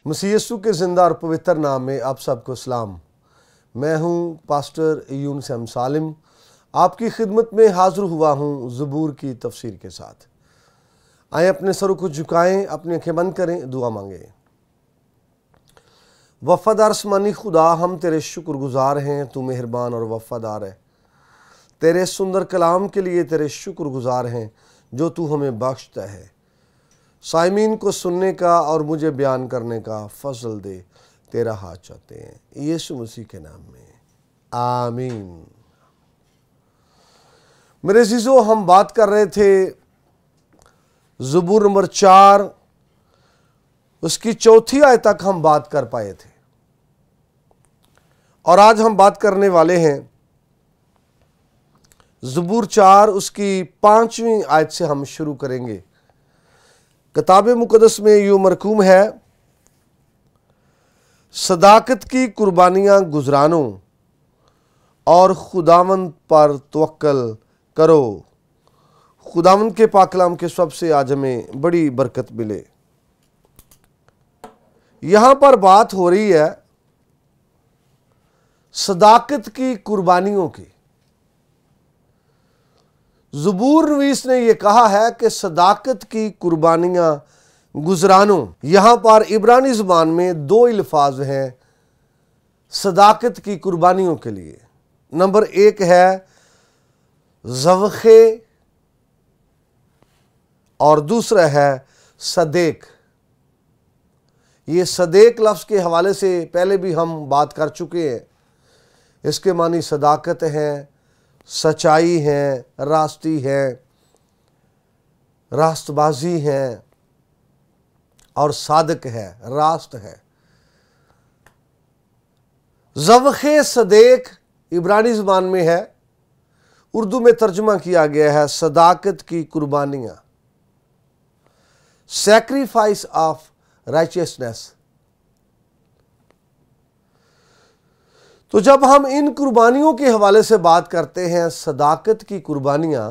मसीह यीशु के ज़िंदा और पवित्र नाम में आप सबको सलाम। मैं हूं पास्टर यूनुस अहमद सालिम, आपकी खिदमत में हाज़िर हुआ हूं ज़बूर की तफसीर के साथ। आए अपने सरों को झुकाएं, अपनी आंखें बंद करें, दुआ मांगें। वफ़ादार आसमानी खुदा, हम तेरे शुक्रगुज़ार हैं, तू मेहरबान और वफ़ादार है। तेरे सुंदर कलाम के लिए तेरे शुक्रगुज़ार हैं जो तू हमें बख्शता है। साइमीन को सुनने का और मुझे बयान करने का फजल दे, तेरा हाथ चाहते हैं यीशु मसीह के नाम में, आमीन। मेरे अज़ीज़ों, हम बात कर रहे थे ज़बूर नंबर 4, उसकी चौथी आयत तक हम बात कर पाए थे और आज हम बात करने वाले हैं ज़बूर 4 उसकी 5वीं आयत से हम शुरू करेंगे। किताब मुक़द्दस में यूं मरकूम है, सदाकत की कुर्बानियाँ गुज़रानो और खुदावंद पर तवक्कल करो। खुदावंद के पाक कलाम के सबसे आज हमें बड़ी बरकत मिले। यहाँ पर बात हो रही है सदाकत की कुर्बानियों की। ज़बूर नवीस ने यह कहा है कि सदाकत की कुर्बानियां गुज़रानो। यहां पर इब्रानी ज़ुबान में 2 अल्फाज हैं सदाकत की कुर्बानियों के लिए। नंबर 1 है ज़बख़े और दूसरा है सदेक। ये सदेक लफ्ज़ के हवाले से पहले भी हम बात कर चुके हैं। इसके मानी सदाकत है, सच्चाई है, रास्ती है, रास्तबाजी है और सादक है, रास्त है। ज़बख़े सदेक इब्रानी ज़ुबान में है, उर्दू में तर्जुमा किया गया है सदाकत की कुर्बानियाँ, सैक्रिफाइस ऑफ राइचियसनेस। तो जब हम इन कुर्बानियों के हवाले से बात करते हैं सदाकत की कुर्बानियां,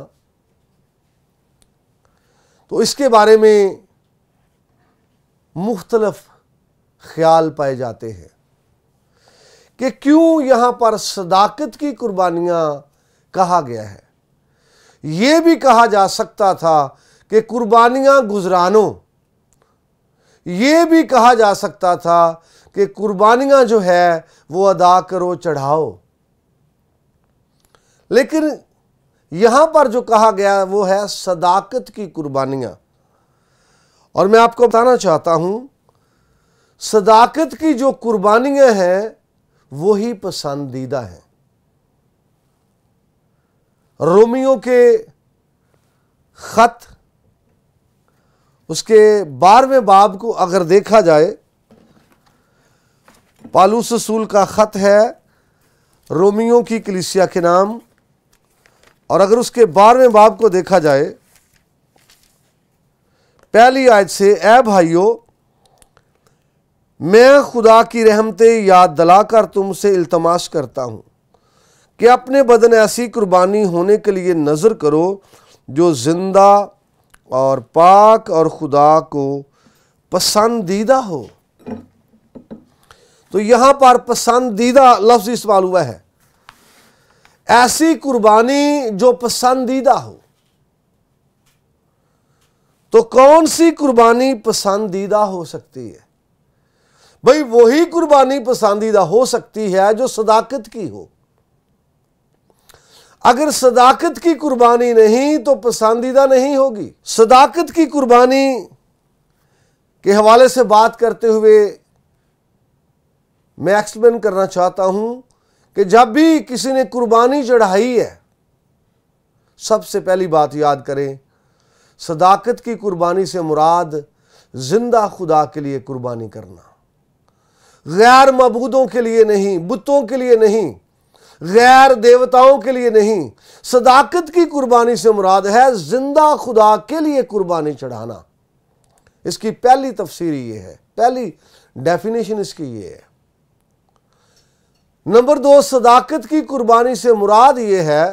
तो इसके बारे में मुख्तलिफ ख्याल पाए जाते हैं कि क्यों यहां पर सदाकत की कुर्बानियां कहा गया है। यह भी कहा जा सकता था कि कुर्बानियां गुज़रानो, यह भी कहा जा सकता था कि कुर्बानियां जो है वो अदा करो, चढ़ाओ। लेकिन यहां पर जो कहा गया वो है सदाकत की कुर्बानियां। और मैं आपको बताना चाहता हूं सदाकत की जो कुर्बानियां हैं वही पसंदीदा हैं। रोमियों के खत उसके 12वें बाब को अगर देखा जाए, पालूस रसूल का खत है रोमियों की कलीसिया के नाम, और अगर उसके 12वें बाब को देखा जाए, पहली आयत से, ऐ भाइयों, मैं खुदा की रहमतें याद दिलाकर तुमसे इल्तमास करता हूं कि अपने बदन ऐसी कुर्बानी होने के लिए नजर करो जो जिंदा और पाक और खुदा को पसंदीदा हो। तो यहां पर पसंदीदा लफ्ज इस्तेमाल हुआ है, ऐसी कुर्बानी जो पसंदीदा हो। तो कौन सी कुर्बानी पसंदीदा हो सकती है? भाई वही कुर्बानी पसंदीदा हो सकती है जो सदाकत की हो। अगर सदाकत की कुर्बानी नहीं तो पसंदीदा नहीं होगी। सदाकत की कुर्बानी के हवाले से बात करते हुए मैं एक्सप्लेन करना चाहता हूं कि जब भी किसी ने कुर्बानी चढ़ाई है, सबसे पहली बात याद करें, सदाकत की कुर्बानी से मुराद जिंदा खुदा के लिए कुर्बानी करना, गैर मबूदों के लिए नहीं, बुतों के लिए नहीं, गैर देवताओं के लिए नहीं। सदाकत की कुर्बानी से मुराद है जिंदा खुदा के लिए कुर्बानी चढ़ाना। इसकी पहली तफसीर ये है, पहली डेफिनेशन इसकी ये है। नंबर 2, सदाकत की कुर्बानी से मुराद ये है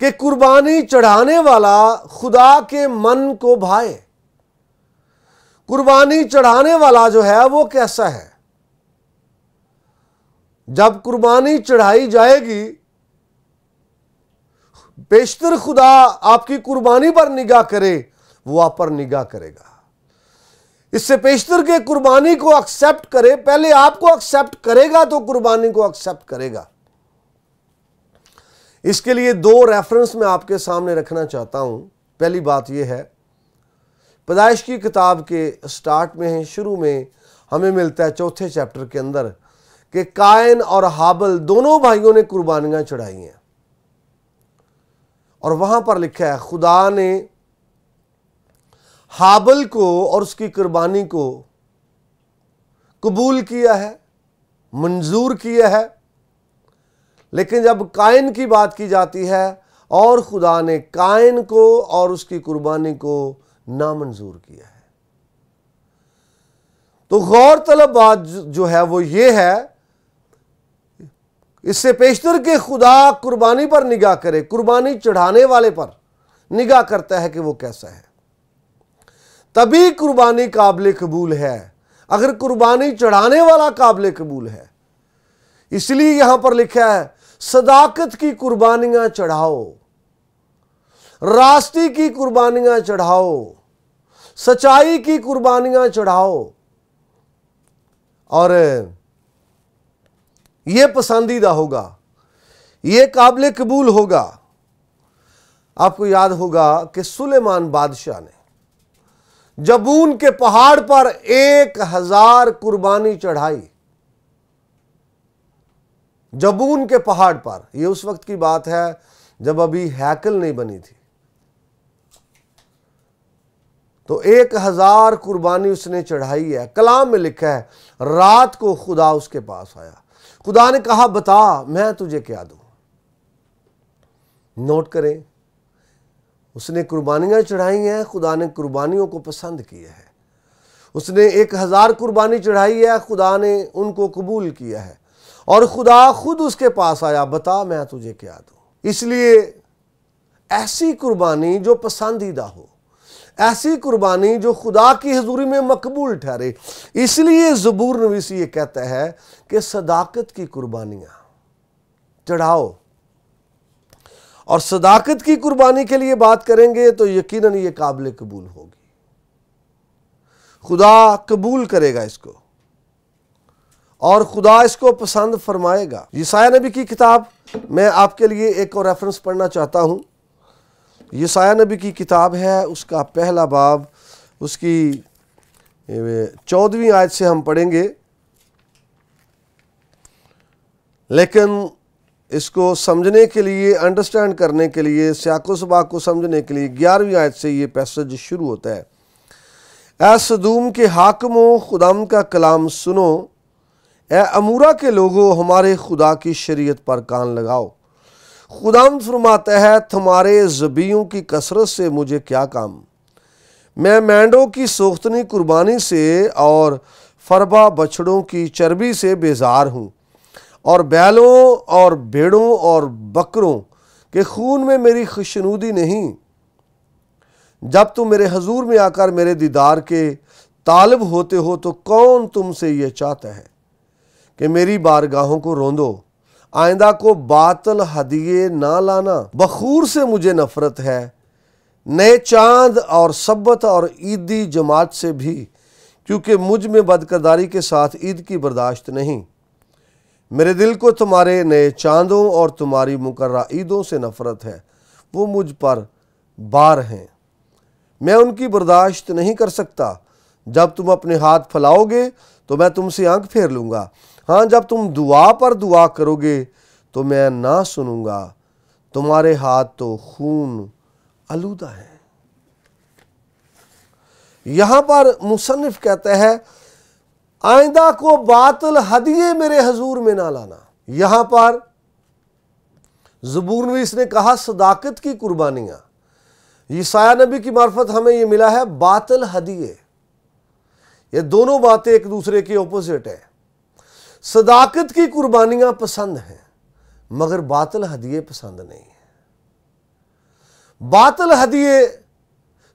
कि कुर्बानी चढ़ाने वाला खुदा के मन को भाए। कुर्बानी चढ़ाने वाला जो है वो कैसा है। जब कुर्बानी चढ़ाई जाएगी, बेशतर खुदा आपकी कुर्बानी पर निगाह करे, वो आप पर निगाह करेगा। इससे पेशतर के कुर्बानी को एक्सेप्ट करे, पहले आपको एक्सेप्ट करेगा तो कुर्बानी को एक्सेप्ट करेगा। इसके लिए दो रेफरेंस मैं आपके सामने रखना चाहता हूं। पहली बात यह है, पैदाइश की किताब के स्टार्ट में है, शुरू में हमें मिलता है 4 चैप्टर के अंदर कि कायन और हाबल दोनों भाइयों ने कुर्बानियां चढ़ाई हैं। और वहां पर लिखा है खुदा ने हाबल को और उसकी कुर्बानी को कबूल किया है, मंजूर किया है। लेकिन जब कायन की बात की जाती है और खुदा ने कायन को और उसकी कुर्बानी को नामंजूर किया है। तो गौर तलब बात जो है वो ये है, इससे पेशतर के खुदा कुर्बानी पर निगाह करे, कुर्बानी चढ़ाने वाले पर निगाह करता है कि वो कैसा है, तभी कुर्बानी काबिल कबूल है। अगर कुर्बानी चढ़ाने वाला काबिल कबूल है, इसलिए यहां पर लिखा है सदाकत की कुर्बानियां चढ़ाओ, रास्ती की कुर्बानियां चढ़ाओ, सच्चाई की कुर्बानियां चढ़ाओ, और यह पसंदीदा होगा, यह काबिल कबूल होगा। आपको याद होगा कि सुलेमान बादशाह ने जबून के पहाड़ पर 1000 कुर्बानी चढ़ाई। जबून के पहाड़ पर, यह उस वक्त की बात है जब अभी हैकल नहीं बनी थी। तो 1000 कुर्बानी उसने चढ़ाई है। कलाम में लिखा है रात को खुदा उसके पास आया, खुदा ने कहा बता मैं तुझे क्या दूं। नोट करें, उसने कुर्बानियां चढ़ाई हैं, खुदा ने कुर्बानियों को पसंद किया है। उसने 1000 कुर्बानी चढ़ाई है, खुदा ने उनको कबूल किया है। और खुदा खुद उसके पास आया, बता मैं तुझे क्या दूं। इसलिए ऐसी कुर्बानी जो पसंदीदा हो, ऐसी कुर्बानी जो खुदा की हजूरी में मकबूल ठहरे, इसलिए ज़बूर नवीस ये कहता है कि सदाकत की कुर्बानियां चढ़ाओ। और सदाकत की कुर्बानी के लिए बात करेंगे तो यकीनन ये काबिल कबूल होगी, खुदा कबूल करेगा इसको और खुदा इसको पसंद फरमाएगा। यशायाह नबी की किताब, मैं आपके लिए एक और रेफरेंस पढ़ना चाहता हूं। यशायाह नबी की किताब है, उसका पहला बाब, उसकी 14वीं आयत से हम पढ़ेंगे, लेकिन इसको समझने के लिए, अंडरस्टैंड करने के लिए, सियाको सबाक को समझने के लिए 11वीं आयत से ये पैसेज शुरू होता है। ए सदूम के हाकिमों, खुदाम का कलाम सुनो, ए अमूरा के लोगों, हमारे खुदा की शरीयत पर कान लगाओ। खुदाम फरमाता है तुम्हारे ज़बियों की कसरत से मुझे क्या काम, मैं मेंढों की सोख्तनी कुर्बानी से और फरबा बछड़ों की चर्बी से बेजार हूँ, और बैलों और भेड़ों और बकरों के खून में मेरी खुशनुदी नहीं। जब तुम मेरे हजूर में आकर मेरे दीदार के तालिब होते हो तो कौन तुमसे ये चाहता है कि मेरी बारगाहों को रोंदो, आइंदा को बातल हदिये ना लाना। बखूर से मुझे नफरत है, नए चांद और सब्बत और ईदी जमात से भी, क्योंकि मुझ में बदकरदारी के साथ ईद की बर्दाश्त नहीं। मेरे दिल को तुम्हारे नए चांदों और तुम्हारी मुकर्रा ईदों से नफरत है, वो मुझ पर बार हैं, मैं उनकी बर्दाश्त नहीं कर सकता। जब तुम अपने हाथ फैलाओगे तो मैं तुमसे आंख फेर लूँगा, हाँ जब तुम दुआ पर दुआ करोगे तो मैं ना सुनूंगा, तुम्हारे हाथ तो खून आलूदा है। यहां पर मुसन्निफ कहता है आइंदा को बातिल हदिये मेरे हजूर में ना लाना। यहां पर ज़बूर नवीस ने कहा सदाकत की कुर्बानियां, यशायाह नबी की मार्फत हमें यह मिला है बातिल हदिये। ये दोनों बातें एक दूसरे के ऑपोजिट है। सदाकत की कुर्बानियां पसंद हैं मगर बातिल हदिये पसंद नहीं है। बातिल हदिये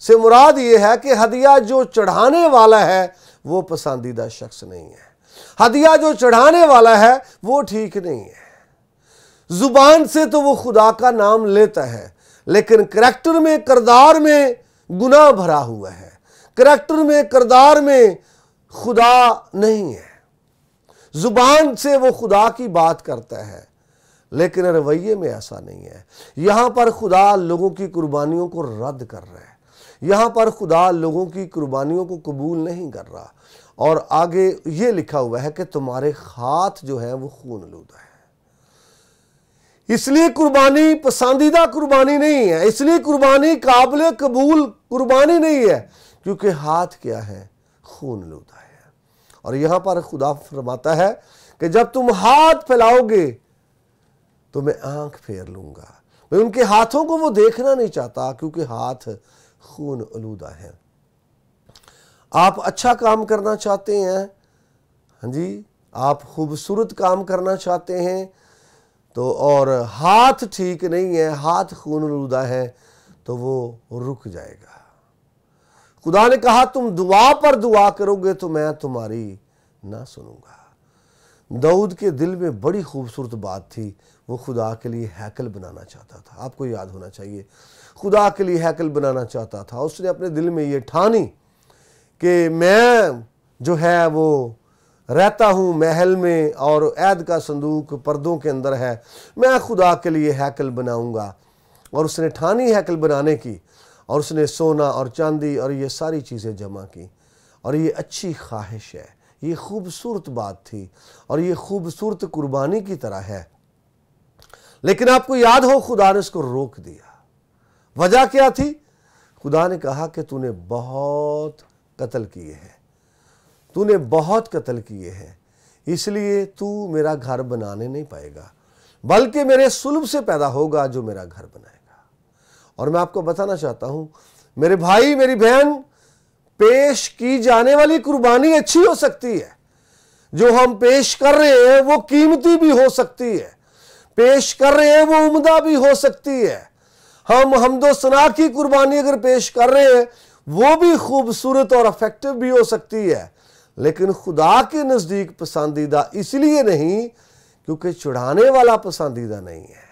سے مراد یہ ہے کہ ہدیہ جو چڑھانے والا ہے وہ پسندیدہ شخص نہیں ہے، ہدیہ جو چڑھانے والا ہے وہ ٹھیک نہیں ہے۔ زبان سے تو وہ خدا کا نام لیتا ہے، لیکن کریکٹر میں، کردار میں گناہ بھرا ہوا ہے، کریکٹر میں، کردار میں خدا نہیں ہے۔ زبان سے وہ خدا کی بات کرتا ہے، لیکن رویے میں ایسا نہیں ہے۔ یہاں پر خدا لوگوں کی قربانیوں کو رد کر رہا ہے، یہاں پر خدا لوگوں کی قربانیوں کو قبول نہیں کر رہا، اور آگے یہ لکھا ہوا ہے کہ تمہارے ہاتھ جو ہیں وہ خون آلودہ ہے۔ اس لیے قربانی پسندیدہ قربانی نہیں ہے، اس لیے قربانی قابل قبول قربانی نہیں ہے، کیونکہ ہاتھ کیا ہے؟ خون آلودہ ہے۔ اور یہاں پر خدا فرماتا ہے کہ جب تم ہاتھ پھیلاؤ گے تو میں آنکھ پھیر لوں گا۔ میں ان کے ہاتھوں کو وہ دیکھنا نہیں چاہتا، کیونکہ ہاتھ خون آلودہ ہے۔ آپ اچھا کام کرنا چاہتے ہیں، ہاں جی، آپ خوبصورت کام کرنا چاہتے ہیں تو، اور ہاتھ ٹھیک نہیں ہے، ہاتھ خون آلودہ ہے، تو وہ رک جائے گا۔ خدا نے کہا تم دعا پر دعا کرو گے تو میں تمہاری نہ سنوں گا۔ داؤد کے دل میں بڑی خوبصورت بات تھی، وہ خدا کے لیے ہیکل بنانا چاہتا تھا۔ آپ کو یاد ہونا چاہیے، خدا کے لیے ہیکل بنانا چاہتا تھا۔ اس نے اپنے دل میں یہ ٹھانی کہ میں جو ہے وہ رہتا ہوں محل میں، اور عہد کا صندوق پردوں کے اندر ہے، میں خدا کے لیے ہیکل بناؤں گا۔ اور اس نے ٹھانی ہیکل بنانے کی، اور اس نے سونا اور چاندی اور یہ ساری چیزیں جمع کی، اور یہ اچھی خواہش ہے، یہ خوبصورت بات تھی، اور یہ خوبصورت قربانی کی طرح ہے۔ لیکن آپ کو یاد ہو خدا نے اس کو روک دیا۔ وجہ کیا تھی؟ خدا نے کہا کہ تو نے بہت قتل کیے ہیں، تو نے بہت قتل کیے ہیں، اس لیے تو میرا گھر بنانے نہیں پائے گا، بلکہ میرے صلب سے پیدا ہوگا جو میرا گھر بنائے گا۔ اور میں آپ کو بتانا چاہتا ہوں میرے بھائی، میری بہن، پیش کی جانے والی قربانی اچھی ہو سکتی ہے، جو ہم پیش کر رہے ہیں وہ قیمتی بھی ہو سکتی ہے، پیش کر رہے ہیں وہ عمدہ بھی ہو سکتی ہے۔ ہم حمد و ثنا کی قربانی اگر پیش کر رہے ہیں وہ بھی خوبصورت اور افیکٹو بھی ہو سکتی ہے، لیکن خدا کے نزدیک پسندیدہ اس لیے نہیں کیونکہ چڑھانے والا پسندیدہ نہیں ہے،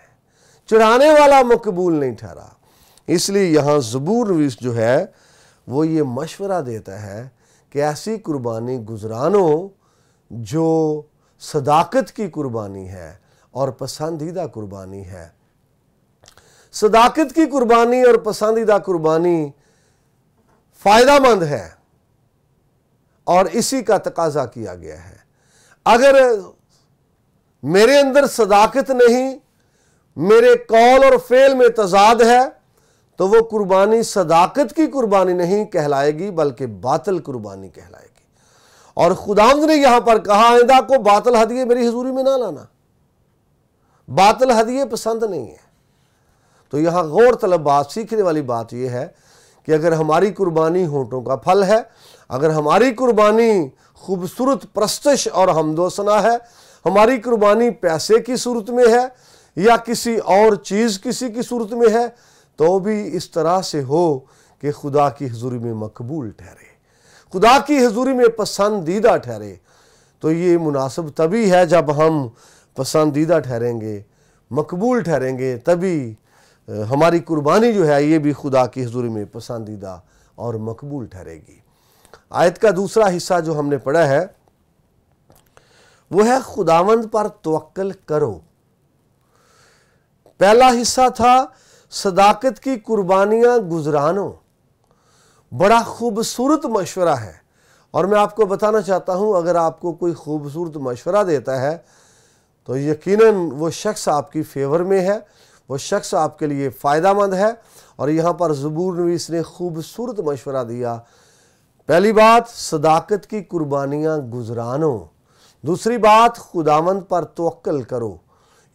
چڑھانے والا مقبول نہیں ٹھہرا۔ اس لیے یہاں زبور نویس جو ہے وہ یہ مشورہ دیتا ہے کہ ایسی قربانی گزرانو جو صداقت کی قربانی ہے اور پسندیدہ قربانی ہے۔ صداقت کی قربانی اور پسندیدہ قربانی فائدہ مند ہے، اور اسی کا تقاضا کیا گیا ہے۔ اگر میرے اندر صداقت نہیں، میرے قول اور فعل میں تضاد ہے، تو وہ قربانی صداقت کی قربانی نہیں کہلائے گی، بلکہ باطل قربانی کہلائے گی۔ اور خداوند نے یہاں پر کہا آئندہ کو باطل ہدیے میری حضوری میں نہ لانا، باطل ہدیے پسند نہیں ہے۔ تو یہاں غور طلب بات، سیکھنے والی بات یہ ہے کہ اگر ہماری قربانی ہونٹوں کا پھل ہے، اگر ہماری قربانی خوبصورت پرستش اور حمد و ثنا ہے، ہماری قربانی پیسے کی صورت میں ہے یا کسی اور چیز کسی کی صورت میں ہے، تو بھی اس طرح سے ہو کہ خدا کی حضوری میں مقبول ٹھہرے، خدا کی حضوری میں پسندیدہ ٹھہرے۔ تو یہ مناسب تبھی ہے جب ہم پسندیدہ ٹھہریں گے، مقبول ٹھہریں گے، تبھی ہماری قربانی جو ہے یہ بھی خدا کی حضوری میں پسندیدہ اور مقبول ٹھہرے گی۔ آیت کا دوسرا حصہ جو ہم نے پڑھا ہے وہ ہے خداوند پر توکل کرو۔ پہلا حصہ تھا صداقت کی قربانیاں گزرانو۔ بڑا خوبصورت مشورہ ہے، اور میں آپ کو بتانا چاہتا ہوں اگر آپ کو کوئی خوبصورت مشورہ دیتا ہے تو یقیناً وہ شخص آپ کی فیور میں ہے، وہ شخص آپ کے لیے فائدہ مند ہے۔ اور یہاں پر زبور نویس نے خوبصورت مشورہ دیا۔ پہلی بات صداقت کی قربانیاں گزرانو، دوسری بات خداوند پر توکل کرو۔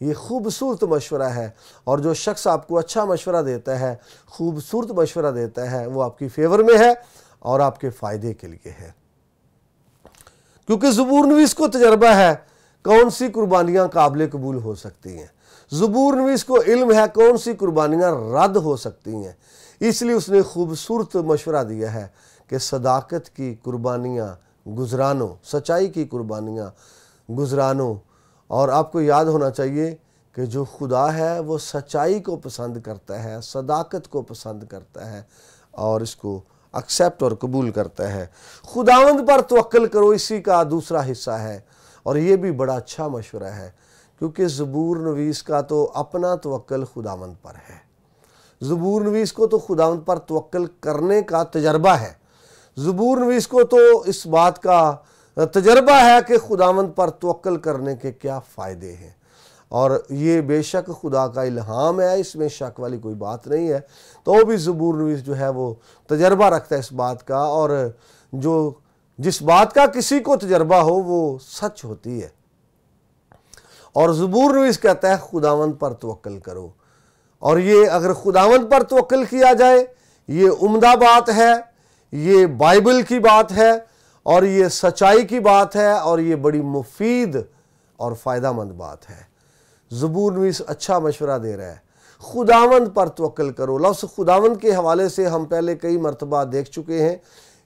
یہ خوبصورت مشورہ ہے، اور جو شخص آپ کو اچھا مشورہ دیتا ہے، خوبصورت مشورہ دیتا ہے، وہ آپ کی فیور میں ہے اور آپ کے فائدے کے لیے ہے، کیونکہ زبور نویس کو تجربہ ہے کون سی قربانیاں قابل قبول ہو سکتی ہیں۔ ज़बूर नवीस को इल्म है कौन सी कुर्बानियाँ रद्द हो सकती हैं, इसलिए उसने खूबसूरत मशवरा दिया है कि सदाकत की कुर्बानियाँ गुजरानो, सच्चाई की कुर्बानियाँ गुजरानो। और आपको याद होना चाहिए कि जो खुदा है वो सच्चाई को पसंद करता है, सदाकत को पसंद करता है और इसको एक्सेप्ट और कबूल करता है। खुदावंद पर तवक्कल करो, इसी का दूसरा हिस्सा है। और ये भी बड़ा अच्छा मशवरा है, क्योंकि ज़बूर नवीस का तो अपना तवक्कल खुदावंद पर है। ज़बूर नवीस को तो खुदावंद पर तवक्कल करने का तजर्बा है। ज़बूर नवीस को तो इस बात का तजर्बा है कि खुदावंद पर तवक्कल करने के क्या फ़ायदे हैं। और ये बेशक खुदा का इल्हाम है, इसमें शक वाली कोई बात नहीं है। तो भी ज़बूर नवीस जो है वो तजर्बा रखता है इस बात का, और जो जिस बात का किसी को तजर्बा हो वो सच होती है। और ज़बूर नवीस कहता है खुदावंद पर तवक्कल करो। और ये अगर खुदावंद पर तवक्कल किया जाए, ये उम्दा बात है, ये बाइबल की बात है, और ये सच्चाई की बात है, और ये बड़ी मुफीद और फ़ायदामंद बात है। ज़बूर नवीस अच्छा मशवरा दे रहा है, खुदावंद पर तवक्कल करो। लफ्ज़ खुदावंद के हवाले से हम पहले कई मरतबा देख चुके हैं,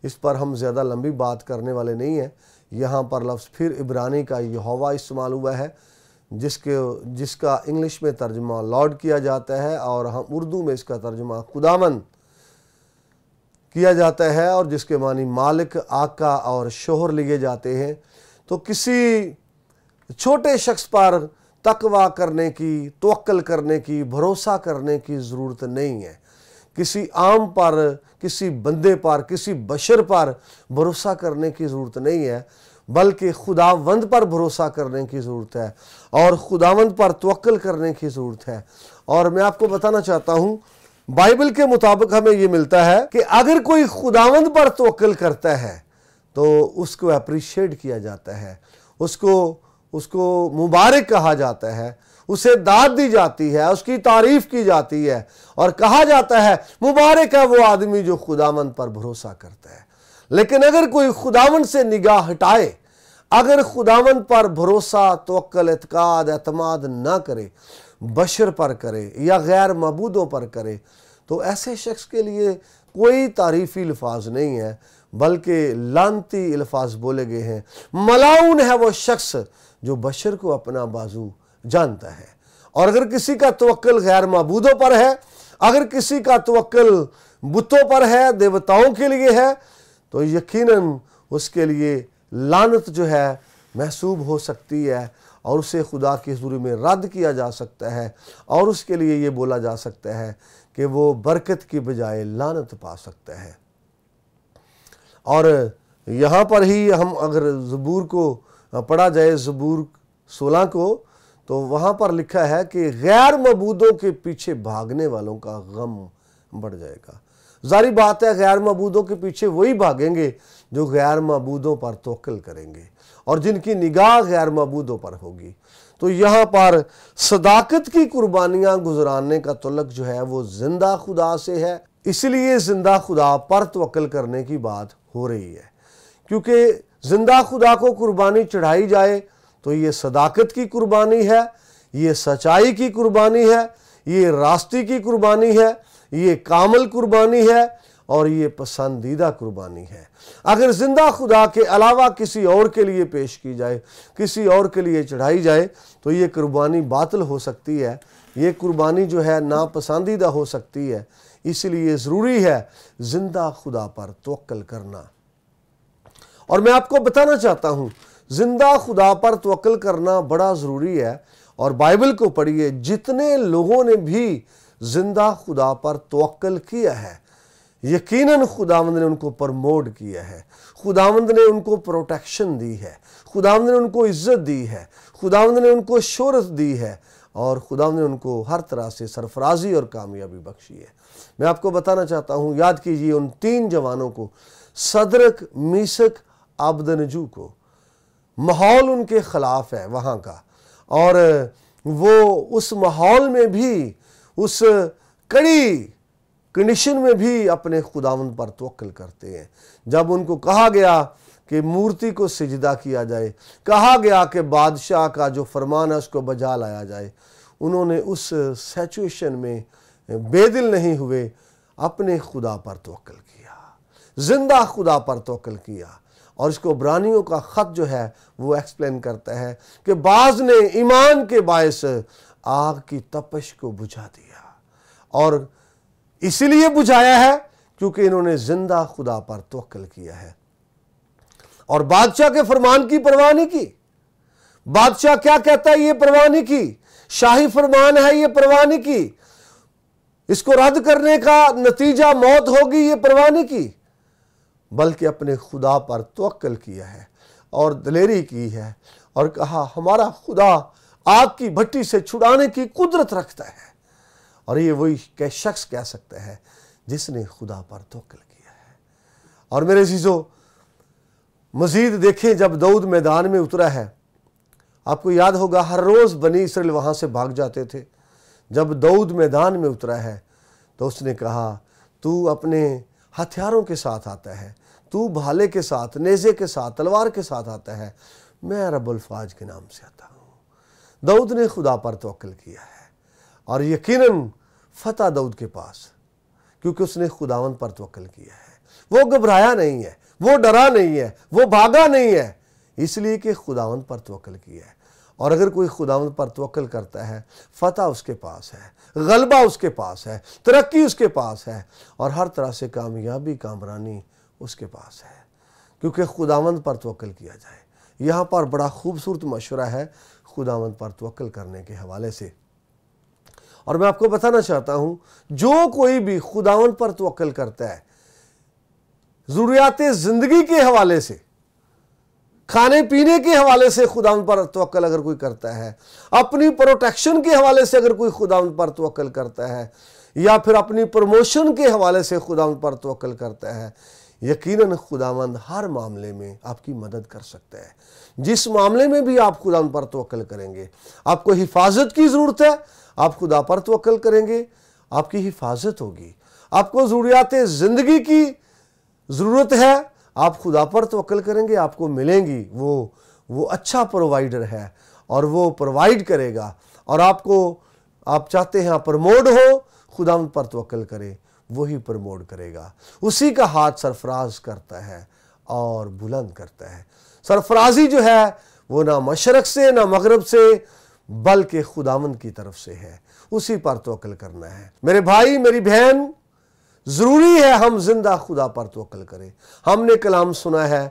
इस पर हम ज़्यादा लंबी बात करने वाले नहीं हैं। यहाँ पर लफ्ज़ फिर इब्रानी का यहोवा इस्तेमाल हुआ है, जिसका इंग्लिश में तर्जुमा लॉर्ड किया जाता है, और हम उर्दू में इसका तर्जुमा खुदावंद किया जाता है, और जिसके मानी मालिक, आका और शोहर लिए जाते हैं। तो किसी छोटे शख्स पर तकवा करने की, तवक्कल करने की, भरोसा करने की ज़रूरत नहीं है। किसी आम पर, किसी बंदे पर, किसी बशर पर भरोसा करने की ज़रूरत नहीं है, बल्कि खुदावंद पर भरोसा करने की ज़रूरत है और खुदावंद पर तवक्कल करने की ज़रूरत है। और मैं आपको बताना चाहता हूँ, बाइबल के मुताबिक हमें ये मिलता है कि अगर कोई खुदावंद पर तवक्कल करता है तो उसको अप्रिशिएट किया जाता है, उसको मुबारक कहा जाता है, उसे दाद दी जाती है, उसकी तारीफ की जाती है, और कहा जाता है मुबारक है वो आदमी जो खुदावंद पर भरोसा करता है। लेकिन अगर कोई खुदावंद से निगाह हटाए, अगर खुदावंद पर भरोसा, तवक्कल, एतकाद, एतमाद ना करे, बशर पर करे या गैर मबूदों पर करे, तो ऐसे शख्स के लिए कोई तारीफ़ी अल्फाज नहीं है, बल्कि लानती अल्फाज बोले गए हैं। मलाउन है वो शख्स जो बशर को अपना बाजू जानता है। और अगर किसी का तवक्कल गैर मबूदों पर है, अगर किसी का तवक्कल बुतों पर है, देवताओं के लिए है, तो यकीनन उसके लिए लानत जो है महसूब हो सकती है, और उसे खुदा की हुज़ूरी में रद्द किया जा सकता है, और उसके लिए ये बोला जा सकता है कि वो बरकत की बजाय लानत पा सकता है। और यहाँ पर ही हम अगर ज़बूर को पढ़ा जाए, ज़बूर 16 को, तो वहाँ पर लिखा है कि गैर मबूदों के पीछे भागने वालों का गम बढ़ जाएगा। जारी बात है, गैर मबूदों के पीछे वही भागेंगे जो गैर मबूदों पर तवक्कल करेंगे और जिनकी निगाह गैर मबूदों पर होगी। तो यहाँ पर सदाकत की कुर्बानियाँ गुजराने का तल्लुक जो है वो जिंदा खुदा से है, इसलिए जिंदा खुदा पर तवक्कल करने की बात हो रही है। क्योंकि जिंदा खुदा को कुर्बानी चढ़ाई जाए तो ये सदाकत की कुर्बानी है, ये सच्चाई की कुर्बानी है, ये रास्ते की कुर्बानी है, ये कामल कुर्बानी है, और ये पसंदीदा कुर्बानी है। अगर जिंदा खुदा के अलावा किसी और के लिए पेश की जाए, किसी और के लिए चढ़ाई जाए, तो ये कुर्बानी बातिल हो सकती है, ये कुर्बानी जो है नापसंदीदा हो सकती है। इसलिए ज़रूरी है जिंदा खुदा पर तवक्कल करना। और मैं आपको बताना चाहता हूँ, जिंदा खुदा पर तवक्कल करना बड़ा ज़रूरी है। और बाइबल को पढ़िए, जितने लोगों ने भी जिंदा खुदा पर तवक्कल किया है, यकीनन खुदावंद ने उनको प्रमोट किया है, खुदावंद ने उनको प्रोटेक्शन दी है, खुदावंद ने उनको इज्जत दी है, खुदावंद ने उनको शोहरत दी है, और खुदावंद ने उनको हर तरह से सरफराजी और कामयाबी बख्शी है। मैं आपको बताना चाहता हूँ, याद कीजिए उन 3 जवानों को, सदरक, मीसक, अबदनजू को। माहौल उनके खिलाफ है वहाँ का, और वो उस माहौल में भी, उस कड़ी कंडीशन में भी अपने खुदावंद पर तवक्कल करते हैं। जब उनको कहा गया कि मूर्ति को सिजदा किया जाए, कहा गया कि बादशाह का जो फरमान है उसको बजा लाया जाए, انہوں نے اس سچویشن میں بے دل نہیں ہوئے، اپنے خدا پر توکل کیا، زندہ خدا پر توکل کیا۔ اور اس کو عبرانیوں کا خط جو ہے وہ ایکسپلین کرتا ہے کہ بعض نے ایمان کے باعث آگ کی تپش کو بجھا دیا، اور اسی لیے بجھایا ہے کیونکہ انہوں نے زندہ خدا پر توکل کیا ہے، اور بادشاہ کے فرمان کی پرواہ نہیں کی۔ بادشاہ کیا کہتا ہے یہ پرواہ نہیں کی، شاہی فرمان ہے یہ پرواہ نہیں کی، اس کو رد کرنے کا نتیجہ موت ہوگی یہ پرواہ نہیں کی، بلکہ اپنے خدا پر توکل کیا ہے اور دلیری کی ہے، اور کہا ہمارا خدا آگ کی بھٹی سے چھڑانے کی قدرت رکھتا ہے۔ اور یہ وہی شخص کہہ سکتا ہے جس نے خدا پر توکل کیا ہے۔ اور میرے عزیزو، مزید دیکھیں، جب داؤد میدان میں اترا ہے، آپ کو یاد ہوگا ہر روز بنی اسرائیل وہاں سے بھاگ جاتے تھے۔ جب داؤد میدان میں اترا ہے تو اس نے کہا تو اپنے ہتھیاروں کے ساتھ آتا ہے، تو بھالے کے ساتھ، نیزے کے ساتھ، تلوار کے ساتھ آتا ہے، میں رب الفاج کے نام سے آتا ہوں۔ داؤد نے خدا پر توکل کیا ہے، اور یقیناً فتح داؤد کے پاس، کیونکہ اس نے خداوند پر توکل کیا ہے۔ وہ گھبرایا نہیں ہے، وہ ڈرا نہیں ہے، وہ بھاگا نہیں ہے، اس لیے کہ خداوند پر توکل کیا ہے۔ اور اگر کوئی خداوند پر توکل کرتا ہے، فتح اس کے پاس ہے، غلبہ اس کے پاس ہے، ترقی اس کے پاس ہے، اور ہر طرح سے کامیابی، کامرانی اس کے پاس ہے، کیونکہ خداوند پر توکل کیا جائے۔ یہاں پر بڑا خوبصورت مشورہ ہے خداوند پر توکل کرنے کے حوالے سے، اور میں آپ کو بتانا چاہتا ہوں جو کوئی بھی خداوند پر توکل کرتا ہے، ضروریات زندگی کے حوالے سے، کھانے پینے کے حوالے سے خداوند پر توکل اگر کوئی کرتا ہے، اپنی پروٹیکشن کے حوالے سے اگر کوئی خداوند پر توکل کرتا ہے، یا پھر اپنی پروموشن کے حوالے سے خداوند پر توکل کرتا ہے، یقیناً خداوند ہر معاملے میں آپ کی مدد کر سکتا ہے۔ جس معاملے میں بھی آپ خداوند پر توکل کریں گے، آپ کو حفاظت کی ضرورت ہے، آپ خدا پر توکل کریں گے، آپ کی حفاظت ہوگی۔ آپ کو ضروریات زندگی کی ضرورت ہے، آپ خدا پر توکل کریں گے، آپ کو ملیں گی۔ وہ اچھا پرووائیڈر ہے، اور وہ پرووائیڈ کرے گا۔ اور آپ چاہتے ہیں پرموڈ ہو، خداوند پر توکل کرے، وہی پرموڈ کرے گا۔ اسی کا ہاتھ سرفراز کرتا ہے اور بلند کرتا ہے۔ سرفرازی جو ہے وہ نہ مشرق سے نہ مغرب سے، بلکہ خداوند کی طرف سے ہے، اسی پر توکل کرنا ہے۔ میرے بھائی، میری بہن، ضروری ہے ہم زندہ خدا پر توکل کریں۔ ہم نے کلام سنا ہے،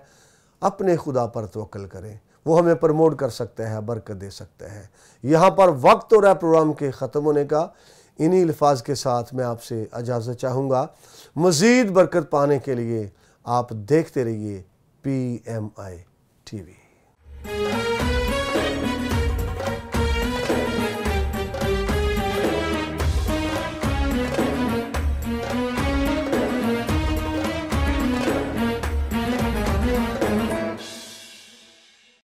اپنے خدا پر توکل کریں، وہ ہمیں پرموٹ کر سکتا ہے، برکت دے سکتا ہے۔ یہاں پر وقت ہو رہا ہے پروگرام کے ختم ہونے کا۔ انہی الفاظ کے ساتھ میں آپ سے اجازت چاہوں گا۔ مزید برکت پانے کے لیے آپ دیکھتے رہیے PMI TV۔